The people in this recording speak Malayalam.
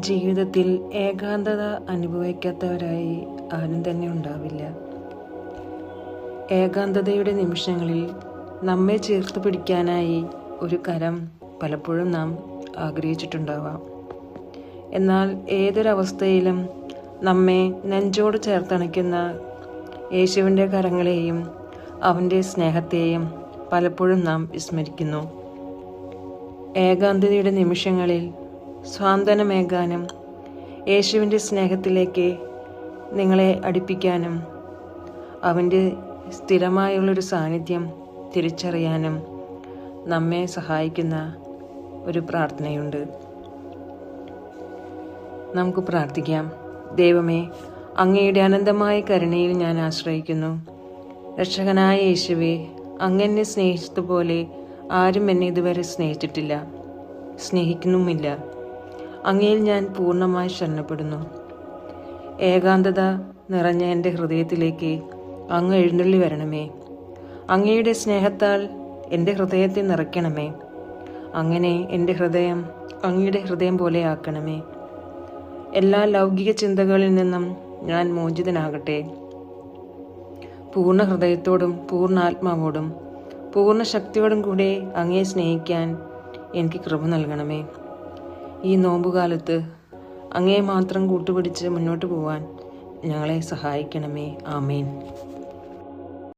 ജീവിതത്തിൽ ഏകാന്തത അനുഭവിക്കാത്തവരായി ആരും തന്നെ ഉണ്ടാവില്ല. ഏകാന്തതയുടെ നിമിഷങ്ങളിൽ നമ്മെ ചേർത്ത് പിടിക്കാനായി ഒരു കരം പലപ്പോഴും നാം ആഗ്രഹിച്ചിട്ടുണ്ടാവാം. എന്നാൽ ഏതൊരവസ്ഥയിലും നമ്മെ നെഞ്ചോട് ചേർത്തണയ്ക്കുന്ന യേശുവിൻ്റെ കരങ്ങളെയും അവൻ്റെ സ്നേഹത്തെയും പലപ്പോഴും നാം വിസ്മരിക്കുന്നു. ഏകാന്തതയുടെ നിമിഷങ്ങളിൽ സ്വാന്തനമേകാനും യേശുവിൻ്റെ സ്നേഹത്തിലേക്ക് നിങ്ങളെ അടുപ്പിക്കാനും അവൻ്റെ സ്ഥിരമായുള്ളൊരു സാന്നിധ്യം തിരിച്ചറിയാനും നമ്മെ സഹായിക്കുന്ന ഒരു പ്രാർത്ഥനയുണ്ട്. നമുക്ക് പ്രാർത്ഥിക്കാം. ദൈവമേ, അങ്ങയുടെ അനന്തമായ കരുണയിൽ ഞാൻ ആശ്രയിക്കുന്നു. രക്ഷകനായ യേശുവേ, അങ്ങെന്നെ സ്നേഹിച്ചതുപോലെ ആരും എന്നെ ഇതുവരെ സ്നേഹിച്ചിട്ടില്ല, സ്നേഹിക്കുന്നുമില്ല. അങ്ങയിൽ ഞാൻ പൂർണ്ണമായി ശരണപ്പെടുന്നു. ഏകാന്തത നിറഞ്ഞ എൻ്റെ ഹൃദയത്തിലേക്ക് അങ്ങ് എഴുന്നള്ളി വരണമേ. അങ്ങയുടെ സ്നേഹത്താൽ എൻ്റെ ഹൃദയത്തെ നിറയ്ക്കണമേ. അങ്ങനെ എൻ്റെ ഹൃദയം അങ്ങയുടെ ഹൃദയം പോലെ ആക്കണമേ. എല്ലാ ലൗകിക ചിന്തകളിൽ നിന്നും ഞാൻ മോചിതനാകട്ടെ. പൂർണ്ണ ഹൃദയത്തോടും പൂർണ്ണ ആത്മാവോടും പൂർണ്ണ ശക്തിയോടും കൂടെ അങ്ങയെ സ്നേഹിക്കാൻ എനിക്ക് കൃപ നൽകണമേ. ഈ നോമ്പുകാലത്ത് അങ്ങയെ മാത്രം കൂട്ടുപിടിച്ച് മുന്നോട്ട് പോവാൻ ഞങ്ങളെ സഹായിക്കണമേ. ആമേൻ.